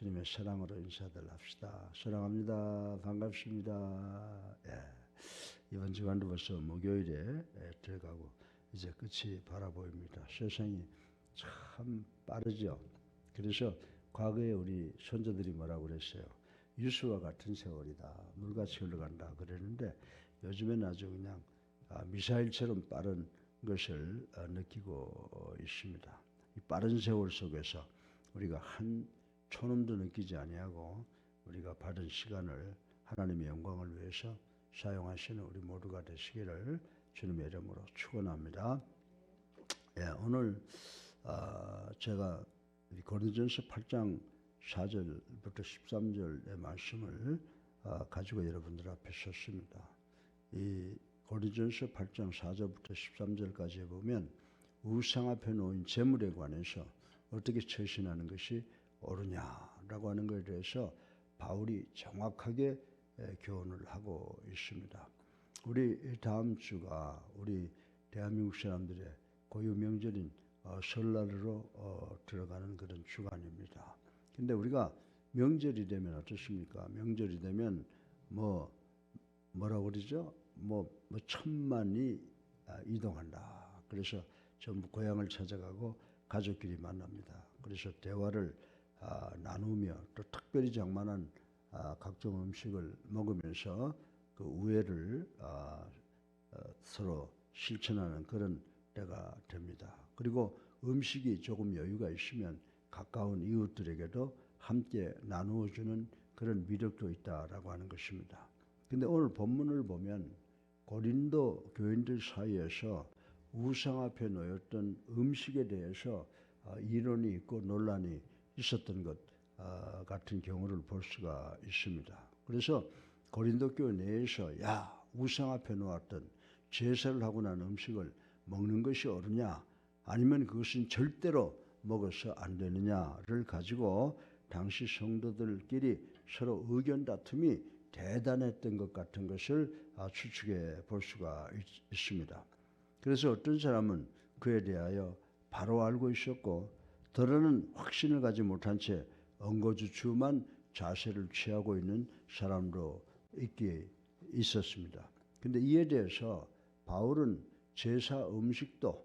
주님의 사랑으로 인사들 합시다. 사랑합니다. 반갑습니다. 예. 이번 주간도 벌써 목요일에 들어가고 이제 끝이 바라보입니다. 세상이 참 빠르죠. 그래서 과거에 우리 손자들이 뭐라고 그랬어요? 유수와 같은 세월이다. 물같이 흘러간다 그랬는데 요즘엔 아주 그냥 미사일처럼 빠른 것을 느끼고 있습니다. 이 빠른 세월 속에서 우리가 한 초놈도 느끼지 아니하고 우리가 받은 시간을 하나님의 영광을 위해서 사용하시는 우리 모두가 되시기를 주님의 이름으로 축원합니다. 예, 오늘 제가 고린도전서 8장 4절부터 13절의 말씀을 가지고 여러분들 앞에 섰습니다. 이 고린도전서 8장 4절부터 13절까지 보면 우상 앞에 놓인 재물에 관해서 어떻게 처신하는 것이 옳으냐라고 하는 것에 대해서 바울이 정확하게 교훈을 하고 있습니다. 우리 다음 주가 우리 대한민국 사람들의 고유 명절인 설날로 들어가는 그런 주간입니다. 근데 우리가 명절이 되면 어떻습니까? 명절이 되면 뭐라고 그러죠? 천만이 이동한다. 그래서 전부 고향을 찾아가고 가족끼리 만납니다. 그래서 대화를 나누며 또 특별히 장만한 각종 음식을 먹으면서 그 우애를 서로 실천하는 그런 때가 됩니다. 그리고 음식이 조금 여유가 있으면 가까운 이웃들에게도 함께 나누어주는 그런 미력도 있다라고 하는 것입니다. 근데 오늘 본문을 보면 고린도 교인들 사이에서 우상 앞에 놓였던 음식에 대해서 이론이 있고 논란이 있었던 것 같은 경우를 볼 수가 있습니다. 그래서 고린도 교회 내에서 우상 앞에 놓았던 제사를 하고 난 음식을 먹는 것이 옳으냐 아니면 그것은 절대로 먹어서 안 되느냐를 가지고 당시 성도들끼리 서로 의견 다툼이 대단했던 것 같은 것을 추측해 볼 수가 있습니다. 그래서 어떤 사람은 그에 대하여 바로 알고 있었고 더러는 확신을 가지 못한 채 엉거주춤한 자세를 취하고 있는 사람도 있었습니다. 근데 이에 대해서 바울은 제사 음식도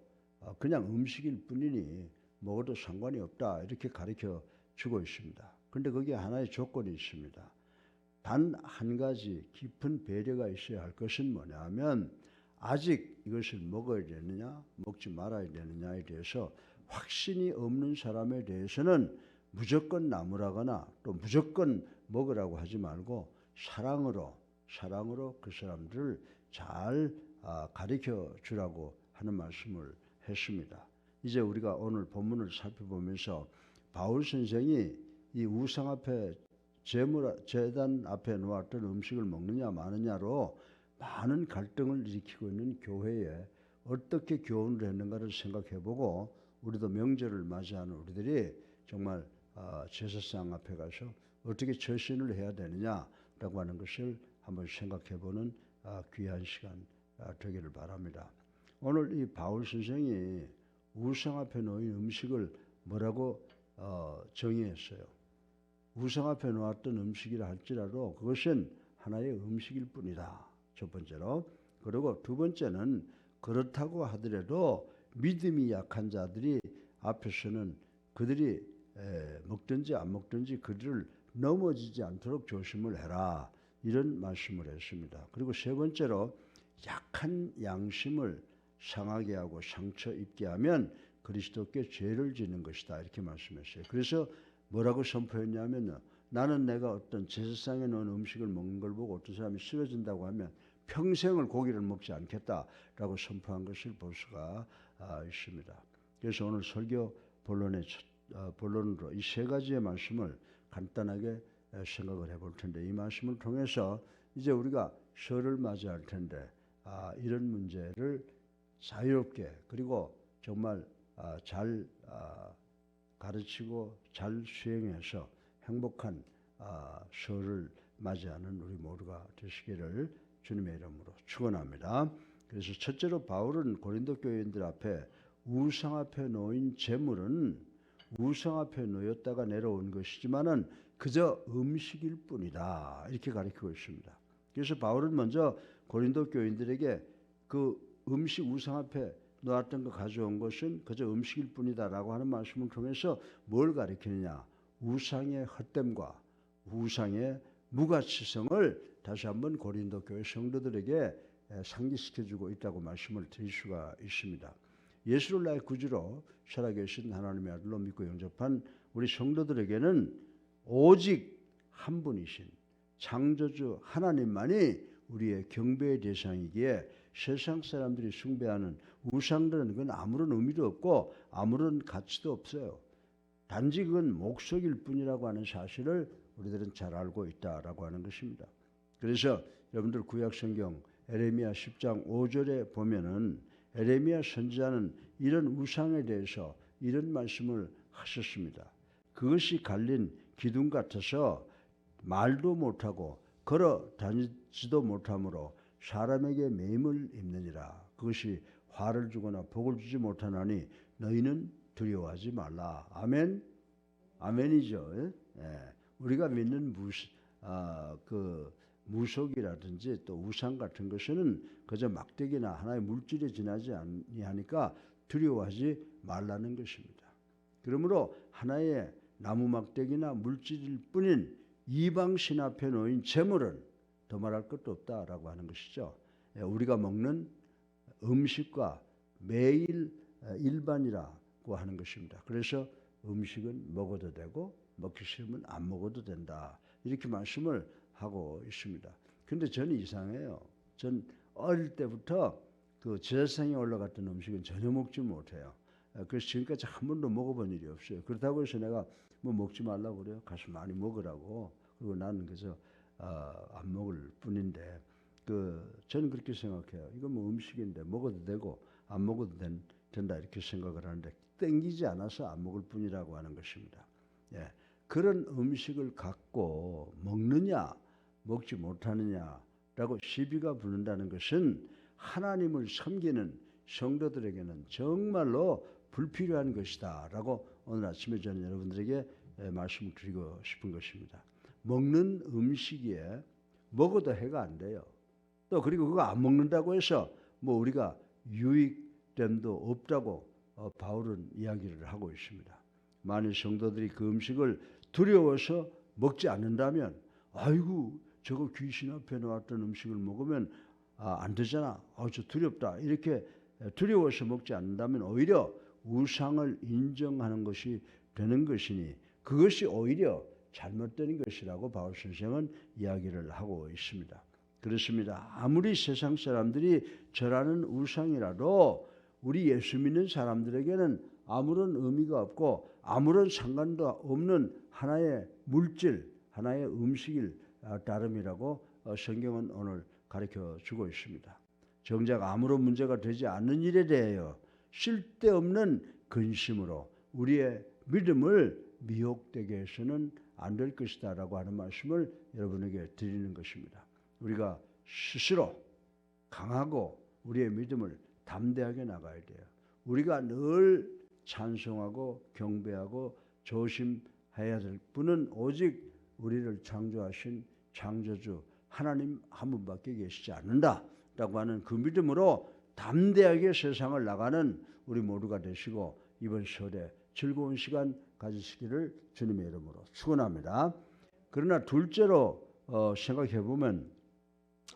그냥 음식일 뿐이니 먹어도 상관이 없다 이렇게 가르쳐 주고 있습니다. 그런데 거기에 하나의 조건이 있습니다. 단 한 가지 깊은 배려가 있어야 할 것은 뭐냐면 아직 이것을 먹어야 되느냐 먹지 말아야 되느냐에 대해서 확신이 없는 사람에 대해서는 무조건 나무라거나 또 무조건 먹으라고 하지 말고 사랑으로 그 사람들을 잘 가르쳐 주라고 하는 말씀을 했습니다. 이제 우리가 오늘 본문을 살펴보면서 바울 선생이 이 우상 앞에 제단 앞에 놓았던 음식을 먹느냐 마느냐로 많은 갈등을 일으키고 있는 교회에 어떻게 교훈을 했는가를 생각해보고 우리도 명절을 맞이하는 우리들이 정말 제사상 앞에 가서 어떻게 처신을 해야 되느냐라고 하는 것을 한번 생각해보는 귀한 시간 되기를 바랍니다. 오늘 이 바울 선생이 우상 앞에 놓인 음식을 뭐라고 정의했어요? 우상 앞에 놓았던 음식이라 할지라도 그것은 하나의 음식일 뿐이다. 첫 번째로. 그리고 두 번째는 그렇다고 하더라도 믿음이 약한 자들이 앞에서는 그들이 먹든지 안 먹든지 그들을 넘어지지 않도록 조심을 해라. 이런 말씀을 했습니다. 그리고 세 번째로 약한 양심을 상하게 하고 상처 입게 하면 그리스도께 죄를 짓는 것이다. 이렇게 말씀했어요. 그래서 뭐라고 선포했냐면요. 나는 내가 어떤 제사상에 놓은 음식을 먹는 걸 보고 어떤 사람이 쓰러진다고 하면 평생을 고기를 먹지 않겠다라고 선포한 것을 볼 수가 있습니다. 그래서 오늘 설교 본론으로 이 세 가지의 말씀을 간단하게 생각을 해볼 텐데 이 말씀을 통해서 이제 우리가 설을 맞이할 텐데 이런 문제를 자유롭게 그리고 정말 잘 가르치고 잘 수행해서 행복한 설을 맞이하는 우리 모두가 되시기를 주님의 이름으로 축원합니다. 그래서 첫째로 바울은 고린도 교인들 앞에 우상 앞에 놓인 재물은 우상 앞에 놓였다가 내려온 것이지만은 그저 음식일 뿐이다. 이렇게 가르치고 있습니다. 그래서 바울은 먼저 고린도 교인들에게 그 음식 우상 앞에 놓았던 거 가져온 것은 그저 음식일 뿐이다라고 하는 말씀을 통해서 뭘 가르치느냐? 우상의 헛됨과 우상의 무가치성을 다시 한번 고린도 교회 성도들에게 상기시켜주고 있다고 말씀을 드릴 수가 있습니다. 예수를 나의 구주로 살아계신 하나님의 아들로 믿고 영접한 우리 성도들에게는 오직 한 분이신 창조주 하나님만이 우리의 경배의 대상이기에 세상 사람들이 숭배하는 우상들은 그건 아무런 의미도 없고 아무런 가치도 없어요. 단지 그건 목석일 뿐이라고 하는 사실을 우리들은 잘 알고 있다라고 하는 것입니다. 그래서 여러분들 구약성경 에레미야 10장 5절에 보면은 에레미야 선지자는 이런 우상에 대해서 이런 말씀을 하셨습니다. 그것이 갈린 기둥 같아서 말도 못하고 걸어 다니지도 못하므로 사람에게 매임을 입느니라. 그것이 화를 주거나 복을 주지 못하나니 너희는 두려워하지 말라. 아멘. 아멘이죠. 예. 우리가 믿는 무속이라든지 또 우상 같은 것은 그저 막대기나 하나의 물질에 지나지 아니하니까 두려워하지 말라는 것입니다. 그러므로 하나의 나무 막대기나 물질일 뿐인 이방 신 앞에 놓인 재물은 더 말할 것도 없다라고 하는 것이죠. 우리가 먹는 음식과 매일 일반이라고 하는 것입니다. 그래서 음식은 먹어도 되고 먹기 싫으면 안 먹어도 된다. 이렇게 말씀을 하고 있습니다. 근데 저는 이상해요. 전 어릴 때부터 그 제사상에 올라갔던 음식은 전혀 먹지 못해요. 그래서 지금까지 한 번도 먹어본 일이 없어요. 그렇다고 해서 내가 뭐 먹지 말라고 그래요. 가서 많이 먹으라고. 그리고 나는 그래서 안 먹을 뿐인데 저는 그렇게 생각해요. 이건 뭐 음식인데 먹어도 되고 안 먹어도 된다 이렇게 생각을 하는데 땡기지 않아서 안 먹을 뿐이라고 하는 것입니다. 예. 그런 음식을 갖고 먹느냐 먹지 못하느냐라고 시비가 붙는다는 것은 하나님을 섬기는 성도들에게는 정말로 불필요한 것이다 라고 오늘 아침에 저는 여러분들에게 말씀을 드리고 싶은 것입니다. 먹는 음식이에 먹어도 해가 안 돼요. 또 그리고 그거 안 먹는다고 해서 뭐 우리가 유익됨도 없다고 바울은 이야기를 하고 있습니다. 만일 성도들이 그 음식을 두려워서 먹지 않는다면 아이고 저거 귀신 앞에 놓았던 음식을 먹으면 안 되잖아. 저 두렵다. 이렇게 두려워서 먹지 않는다면 오히려 우상을 인정하는 것이 되는 것이니 그것이 오히려 잘못된 것이라고 바울 선생은 이야기를 하고 있습니다. 그렇습니다. 아무리 세상 사람들이 절하는 우상이라도 우리 예수 믿는 사람들에게는 아무런 의미가 없고 아무런 상관도 없는 하나의 물질, 하나의 음식일 따름이라고 성경은 오늘 가르쳐 주고 있습니다. 정작 아무런 문제가 되지 않는 일에 대하여 쓸데없는 근심으로 우리의 믿음을 미혹되게 해서는 안 될 것이다 라고 하는 말씀을 여러분에게 드리는 것입니다. 우리가 스스로 강하고 우리의 믿음을 담대하게 나가야 돼요. 우리가 늘 찬송하고 경배하고 조심해야 될 분은 오직 우리를 창조하신 창조주 하나님 한 분밖에 계시지 않는다라고 하는 그 믿음으로 담대하게 세상을 나가는 우리 모두가 되시고 이번 설에 즐거운 시간 가지시기를 주님의 이름으로 축원합니다. 그러나 둘째로 생각해 보면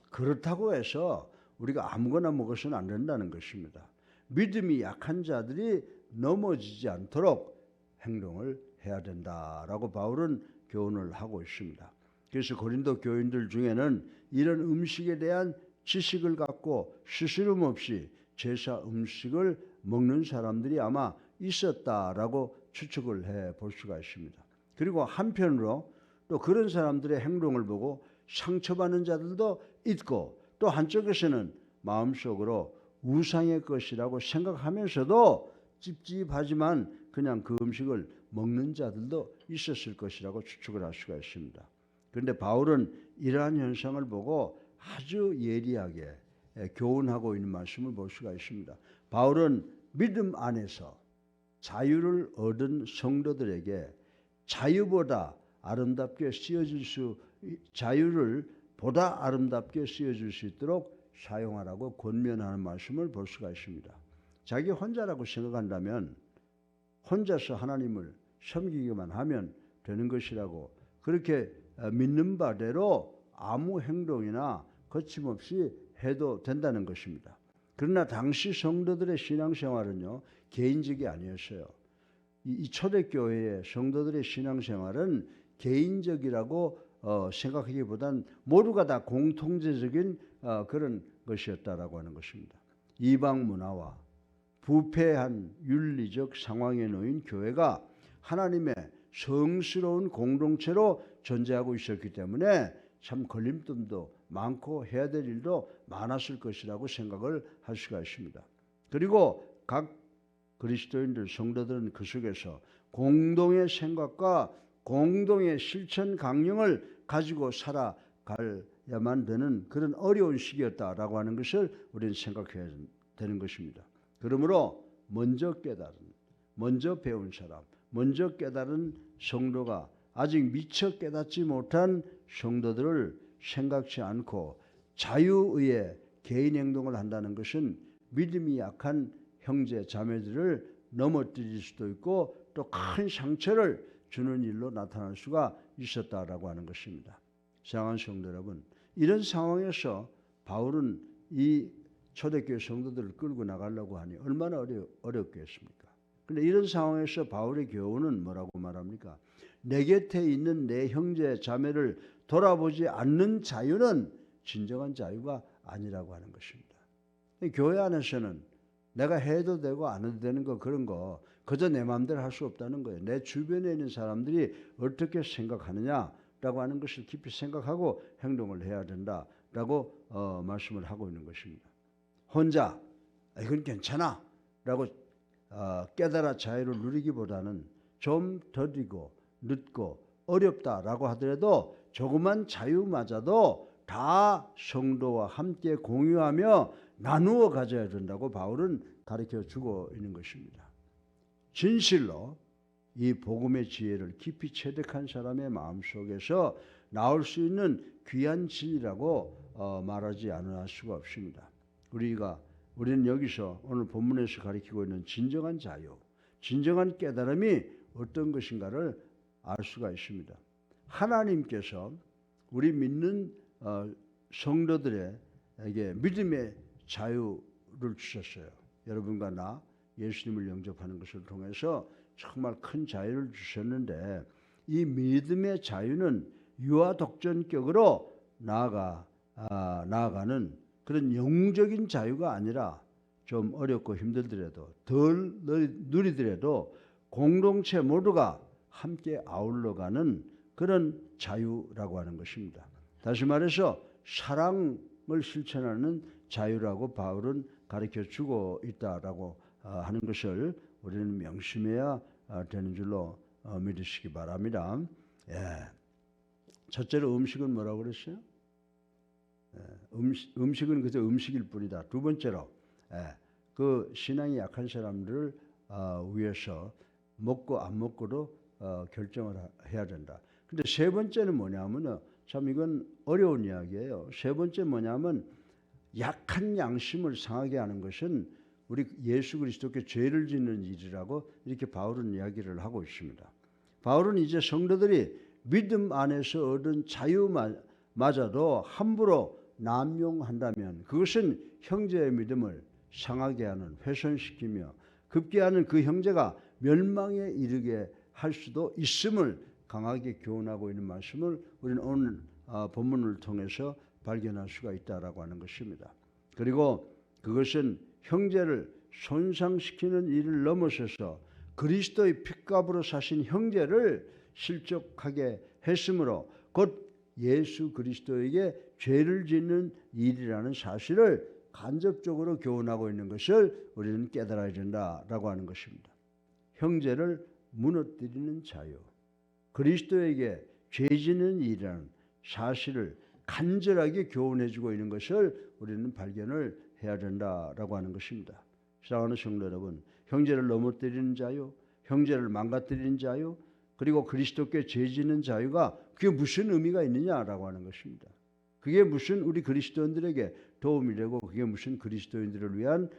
그렇다고 해서 우리가 아무거나 먹어서는 안 된다는 것입니다. 믿음이 약한 자들이 넘어지지 않도록 행동을 해야 된다라고 바울은 교훈을 하고 있습니다. 그래서 고린도 교인들 중에는 이런 음식에 대한 지식을 갖고 스스럼 없이 제사 음식을 먹는 사람들이 아마 있었다라고 추측을 해볼 수가 있습니다. 그리고 한편으로 또 그런 사람들의 행동을 보고 상처받는 자들도 있고 또 한쪽에서는 마음속으로 우상의 것이라고 생각하면서도 찝찝하지만 그냥 그 음식을 먹는 자들도 있었을 것이라고 추측을 할 수가 있습니다. 그런데 바울은 이러한 현상을 보고 아주 예리하게 교훈하고 있는 말씀을 볼 수가 있습니다. 바울은 믿음 안에서 자유를 얻은 성도들에게 자유보다 아름답게 쓰여질 수 자유를 보다 아름답게 쓰여질 수 있도록 사용하라고 권면하는 말씀을 볼 수가 있습니다. 자기 혼자라고 생각한다면 혼자서 하나님을 섬기기만 하면 되는 것이라고 그렇게 믿는 바대로 아무 행동이나 거침없이 해도 된다는 것입니다. 그러나 당시 성도들의 신앙생활은요, 개인적이 아니었어요. 이 초대교회의 성도들의 신앙생활은 개인적이라고 생각하기보단 모두가 다 공통제적인 그런 것이었다라고 하는 것입니다. 이방 문화와 부패한 윤리적 상황에 놓인 교회가 하나님의 성스러운 공동체로 존재하고 있었기 때문에 참 걸림돌도 많고 해야 될 일도 많았을 것이라고 생각을 할 수가 있습니다. 그리고 각 그리스도인들 성도들은 그 속에서 공동의 생각과 공동의 실천 강령을 가지고 살아가야만 되는 그런 어려운 시기였다라고 하는 것을 우리는 생각해야 되는 것입니다. 그러므로 먼저 깨달은, 먼저 배운 사람, 먼저 깨달은 성도가 아직 미처 깨닫지 못한 성도들을 생각지 않고 자유의의 개인 행동을 한다는 것은 믿음이 약한 형제 자매들을 넘어뜨릴 수도 있고 또 큰 상처를 주는 일로 나타날 수가 있었다라고 하는 것입니다. 사랑하는 성도 여러분, 이런 상황에서 바울은 이 초대교회 성도들을 끌고 나가려고 하니 얼마나 어렵겠습니까? 그런데 이런 상황에서 바울의 교훈은 뭐라고 말합니까? 내 곁에 있는 내 형제 자매를 돌아보지 않는 자유는 진정한 자유가 아니라고 하는 것입니다. 교회 안에서는 내가 해도 되고 안 해도 되는 거 그런 거 그저 내 마음대로 할 수 없다는 거예요. 내 주변에 있는 사람들이 어떻게 생각하느냐라고 하는 것을 깊이 생각하고 행동을 해야 된다라고 말씀을 하고 있는 것입니다. 혼자 이건 괜찮아 라고 깨달아 자유를 누리기보다는 좀 더디고 늦고 어렵다라고 하더라도 조그만 자유마저도 다 성도와 함께 공유하며 나누어 가져야 된다고 바울은 가르쳐 주고 있는 것입니다. 진실로 이 복음의 지혜를 깊이 체득한 사람의 마음속에서 나올 수 있는 귀한 진리라고 말하지 않을 수가 없습니다. 우리는 여기서 오늘 본문에서 가르치고 있는 진정한 자유, 진정한 깨달음이 어떤 것인가를 알 수가 있습니다. 하나님께서 우리 믿는 성도들에게 믿음의 자유를 주셨어요. 여러분과 나 예수님을 영접하는 것을 통해서 정말 큰 자유를 주셨는데 이 믿음의 자유는 유아독전격으로 나아가는 그런 영적인 자유가 아니라 좀 어렵고 힘들더라도 덜 누리더라도 공동체 모두가 함께 아울러가는 그런 자유라고 하는 것입니다. 다시 말해서 사랑을 실천하는 자유라고 바울은 가르쳐 주고 있다라고 하는 것을 우리는 명심해야 되는 줄로 믿으시기 바랍니다. 예. 첫째로 음식은 뭐라고 그랬어요? 음식은 그저 음식일 뿐이다. 두 번째로 그 신앙이 약한 사람들을 위해서 먹고 안 먹고도 결정을 해야 된다. 근데 세 번째는 뭐냐면 참 이건 어려운 이야기예요. 세 번째 뭐냐면 약한 양심을 상하게 하는 것은 우리 예수 그리스도께 죄를 짓는 일이라고 이렇게 바울은 이야기를 하고 있습니다. 바울은 이제 성도들이 믿음 안에서 얻은 자유마저도 함부로 남용한다면 그것은 형제의 믿음을 상하게 하는, 훼손시키며 급기야는 그 형제가 멸망에 이르게 할 수도 있음을 강하게 교훈하고 있는 말씀을 우리는 오늘 본문을 통해서 발견할 수가 있다라고 하는 것입니다. 그리고 그것은 형제를 손상시키는 일을 넘어서서 그리스도의 핏값으로 사신 형제를 실족하게 했으므로 곧 예수 그리스도에게 죄를 짓는 일이라는 사실을 간접적으로 교훈하고 있는 것을 우리는 깨달아야 된다라고 하는 것입니다. 형제를 무너뜨리는 자유, 그리스도에게 죄 짓는 일이라는 사실을 간절하게 교훈해주고 있는 것을 우리는 발견을 해야 된다라고 하는 것입니다. 사랑하는 성도 여러분, 형제를 넘어뜨리는 자유, 형제를 망가뜨리는 자유, 그리고 그리스도께 죄지는 자유가 그게 무슨 의미가 있느냐라고 하는 것입니다. 그게 무슨 우리 그리스도인들에게 도움이 되고 그게 무슨 그리스도인들을 위한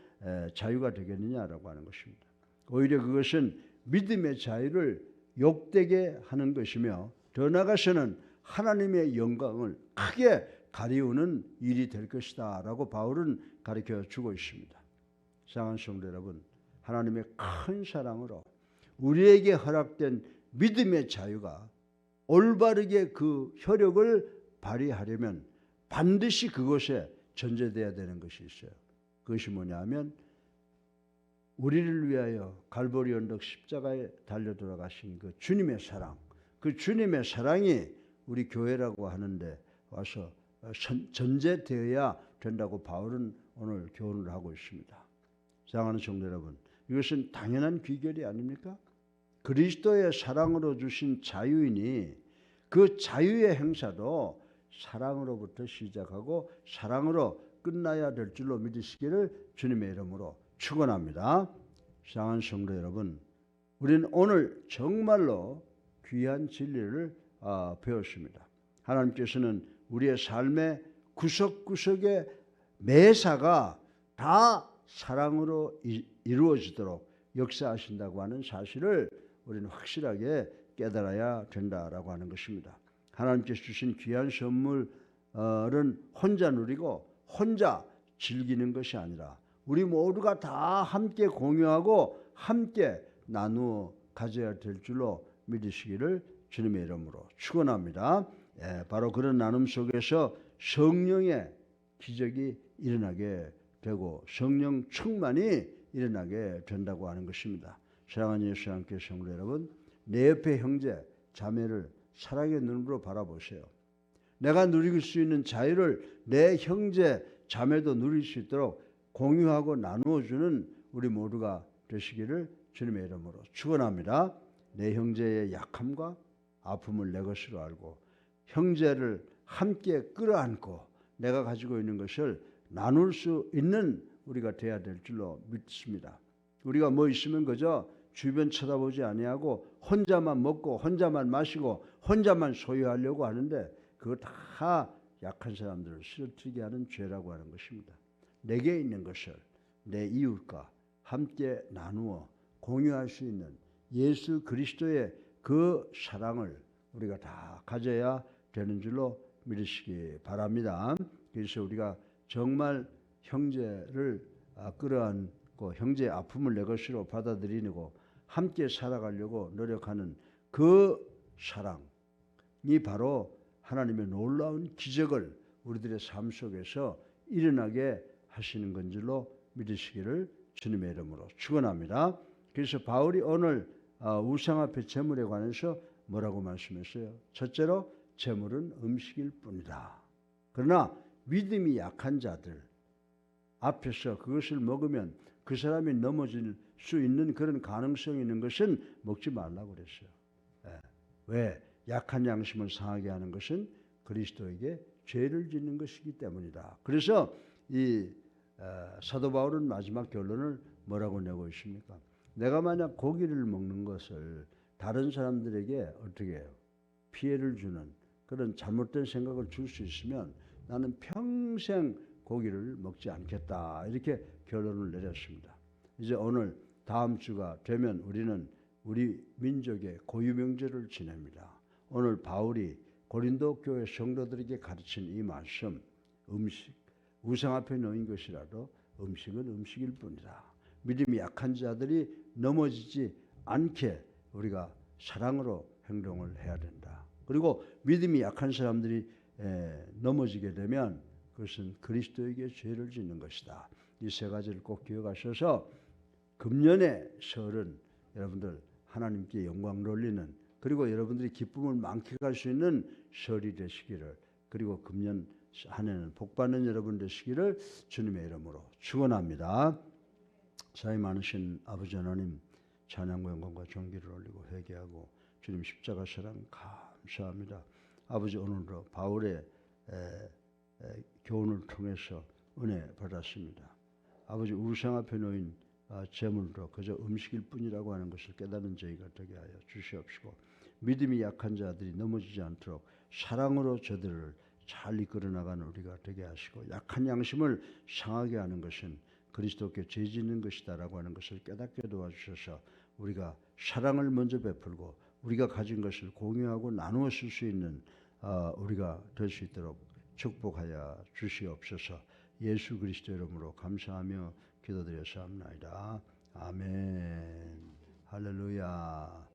자유가 되겠느냐라고 하는 것입니다. 오히려 그것은 믿음의 자유를 욕되게 하는 것이며 더 나아가서는 하나님의 영광을 크게 가리우는 일이 될 것이다 라고 바울은 가르쳐 주고 있습니다. 사랑하는 성도 여러분, 하나님의 큰 사랑으로 우리에게 허락된 믿음의 자유가 올바르게 그 효력을 발휘하려면 반드시 그것에 전제되어야 되는 것이 있어요. 그것이 뭐냐 하면 우리를 위하여 갈보리 언덕 십자가에 달려 돌아가신 그 주님의 사랑, 그 주님의 사랑이 우리 교회라고 하는데 와서 전제되어야 된다고 바울은 오늘 교훈을 하고 있습니다. 사랑하는 성도 여러분, 이것은 당연한 귀결이 아닙니까? 그리스도의 사랑으로 주신 자유이니 그 자유의 행사도 사랑으로부터 시작하고 사랑으로 끝나야 될 줄로 믿으시기를 주님의 이름으로 축원합니다. 사랑하는 성도 여러분, 우리는 오늘 정말로 귀한 진리를 배웠습니다. 하나님께서는 우리의 삶의 구석구석의 매사가 다 사랑으로 이루어지도록 역사하신다고 하는 사실을 우리는 확실하게 깨달아야 된다라고 하는 것입니다. 하나님께서 주신 귀한 선물은 혼자 누리고 혼자 즐기는 것이 아니라 우리 모두가 다 함께 공유하고 함께 나누어 가져야 될 줄로 믿으시기를 주님의 이름으로 축원합니다. 바로 그런 나눔 속에서 성령의 기적이 일어나게 되고 성령 충만이 일어나게 된다고 하는 것입니다. 사랑하는 예수 함께 성도 여러분, 내 옆에 형제 자매를 사랑의 눈으로 바라보세요. 내가 누릴 수 있는 자유를 내 형제 자매도 누릴 수 있도록 공유하고 나누어주는 우리 모두가 되시기를 주님의 이름으로 축원합니다. 내 형제의 약함과 아픔을 내 것으로 알고 형제를 함께 끌어안고 내가 가지고 있는 것을 나눌 수 있는 우리가 돼야 될 줄로 믿습니다. 우리가 뭐 있으면 그저 주변 쳐다보지 아니하고 혼자만 먹고 혼자만 마시고 혼자만 소유하려고 하는데 그거 다 약한 사람들을 쓰러뜨리게 하는 죄라고 하는 것입니다. 내게 있는 것을 내 이웃과 함께 나누어 공유할 수 있는 예수 그리스도의 그 사랑을 우리가 다 가져야 되는 줄로 믿으시기 바랍니다. 그래서 우리가 정말 형제를 끌어안고 형제의 아픔을 내 것으로 받아들이고 함께 살아가려고 노력하는 그 사랑이 바로 하나님의 놀라운 기적을 우리들의 삶 속에서 일어나게 하시는 건 줄로 믿으시기를 주님의 이름으로 축원합니다. 그래서 바울이 오늘 우상 앞에 제물에 관해서 뭐라고 말씀했어요? 첫째로 제물은 음식일 뿐이다. 그러나 믿음이 약한 자들 앞에서 그것을 먹으면 그 사람이 넘어질 수 있는 그런 가능성이 있는 것은 먹지 말라고 그랬어요. 왜? 약한 양심을 상하게 하는 것은 그리스도에게 죄를 짓는 것이기 때문이다. 그래서 이 사도 바울은 마지막 결론을 뭐라고 내고 있습니까? 내가 만약 고기를 먹는 것을 다른 사람들에게 어떻게 해요? 피해를 주는 그런 잘못된 생각을 줄 수 있으면 나는 평생 고기를 먹지 않겠다. 이렇게 결론을 내렸습니다. 이제 오늘 다음 주가 되면 우리는 우리 민족의 고유명절을 지냅니다. 오늘 바울이 고린도 교회 성도들에게 가르친 이 말씀, 음식, 우상 앞에 놓인 것이라도 음식은 음식일 뿐이다. 믿음이 약한 자들이 넘어지지 않게 우리가 사랑으로 행동을 해야 된다. 그리고 믿음이 약한 사람들이 넘어지게 되면 그것은 그리스도에게 죄를 짓는 것이다. 이 세 가지를 꼭 기억하셔서 금년의 설은 여러분들 하나님께 영광 돌리는 그리고 여러분들이 기쁨을 만끽할 수 있는 설이 되시기를 그리고 금년 한 해는 복받는 여러분 되시기를 주님의 이름으로 축원합니다. 사이 많으신 아버지 하나님 찬양과 영광과 존귀를 올리고 회개하고 주님 십자가 사랑 감사합니다. 아버지 오늘도 바울의 교훈을 통해서 은혜 받았습니다. 아버지 우상 앞에 놓인 재물로 그저 음식일 뿐이라고 하는 것을 깨닫는 저희가 되게 하여 주시옵시고, 믿음이 약한 자들이 넘어지지 않도록 사랑으로 저들을 잘 이끌어 나가는 우리가 되게 하시고, 약한 양심을 상하게 하는 것은 그리스도께 죄짓는 것이다라고 하는 것을 깨닫게 도와주셔서 우리가 사랑을 먼저 베풀고 우리가 가진 것을 공유하고 나누어 쓸 수 있는 우리가 될 수 있도록 축복하여 주시옵소서. 예수 그리스도 이름으로 감사하며 기도드렸사옵나이다. 아멘. 할렐루야.